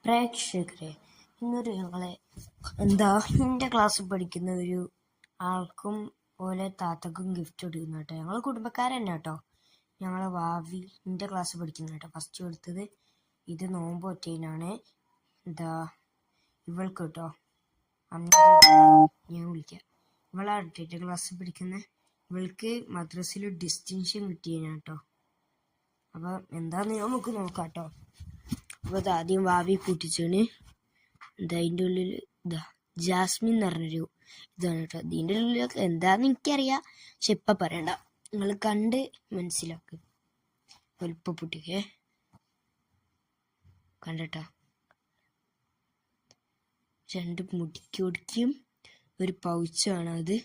പ്രേക്ഷകരെ, ഇന്നൊരു ഞങ്ങളെ എൻ്റെ ക്ലാസ്സിൽ പഠിക്കുന്ന ഒരു ആൾക്കും പോലെ താത്തക്കും ഗിഫ്റ്റ് കൊടുക്കുന്ന കേട്ടോ. ഞങ്ങൾ കുടുംബക്കാരന്നെ കേട്ടോ. ഞങ്ങളെ ഭാവി എൻ്റെ ക്ലാസ്സിൽ പഠിക്കുന്ന കേട്ടോ. ഫസ്റ്റ് കൊടുത്തത് ഇത് നോമ്പ് ഒറ്റയിനാണ്. ഇവൾക്ക് കേട്ടോ. ഞാൻ വിളിക്കാം. ഇവളാണ് എൻ്റെ ക്ലാസ്സിൽ പഠിക്കുന്ന. ഇവൾക്ക് മദ്രസയിൽ ഡിസ്റ്റിങ്ഷൻ കിട്ടിയതിനാ കേട്ടോ. അപ്പം എന്താന്ന് നമുക്ക് നോക്കാം കേട്ടോ. അപ്പോൾ ആദ്യം ഭാവി കൂട്ടിച്ചാണ്. അതിൻ്റെ ഉള്ളിൽ ജാസ്മിൻ എന്ന് പറഞ്ഞൊരു ഇതാണ് കേട്ടോ. ഇതിൻ്റെ ഉള്ളിലൊക്കെ എന്താന്ന് എനിക്കറിയാം, പക്ഷെ ഇപ്പം പറയണ്ട, നിങ്ങൾ കണ്ട് മനസ്സിലാക്കുക. വലുപ്പ പൊട്ടിക്കേ കണ്ടട്ടോ. 2 മുടിക്കൊടിക്കും ഒരു പൗച്ചാണ് അത്.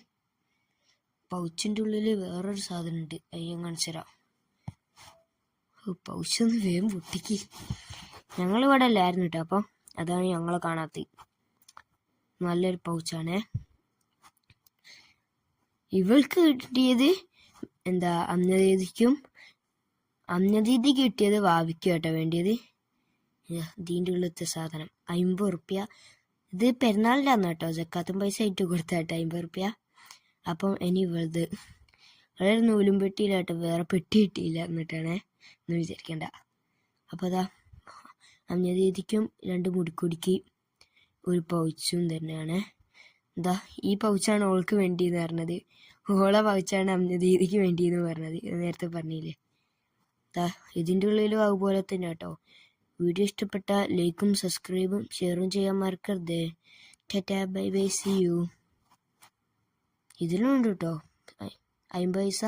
പൗച്ചിൻ്റെ ഉള്ളിൽ വേറൊരു സാധനം ഉണ്ട്, അത് ഞാൻ കാണിച്ചു തരാം. പൗച്ചൊന്ന് വേഗം പൊട്ടിക്ക്. ഞങ്ങളിവിടെ അല്ലായിരുന്നു കേട്ടോ, അപ്പം അതാണ് ഞങ്ങളെ കാണാത്തത്. നല്ലൊരു പൗച്ചാണേ. ഇവൾക്ക് കിട്ടിയത് അന്നദീതി കിട്ടിയത് ഭാവിക്ക് കേട്ടോ വേണ്ടിയത്. ഇതിൻ്റെ ഉള്ളിലത്തെ സാധനം 50 ഉറുപ്പ്യ. ഇത് പെരുന്നാളിൻ്റെ അന്ന് കേട്ടോ, ജക്കാത്തും പൈസ ആയിട്ട് കൊടുത്ത കേട്ടോ 50 ഉറുപ്പ്യ. അപ്പം ഇനി ഇവളത് വളരെ നൂലും പെട്ടിയിലാട്ടോ, വേറെ പെട്ടി കിട്ടിയില്ല എന്നിട്ടാണേ എന്ന് വിചാരിക്കണ്ട. അപ്പോൾ അന്നദീതിക്കും 2 മുടിക്കൊടിക്ക് ഒരു പൗച്ചും തന്നെയാണ്. ഈ പൗച്ചാണ് ഓൾക്ക് വേണ്ടിയെന്ന് പറഞ്ഞത്. ഓളെ പൗച്ചാണ് അന്നദീതിക്ക് വേണ്ടിയെന്ന് പറഞ്ഞത്, നേരത്തെ പറഞ്ഞില്ലേ. ഇതിൻ്റെ ഉള്ളിലും അതുപോലെ തന്നെ കേട്ടോ. വീഡിയോ ഇഷ്ടപ്പെട്ട ലൈക്കും സബ്സ്ക്രൈബും ഷെയറും ചെയ്യാൻ മറക്കരുത്. Tata bye bye, see you. ഇതിലുണ്ട് കേട്ടോ 50 പൈസ.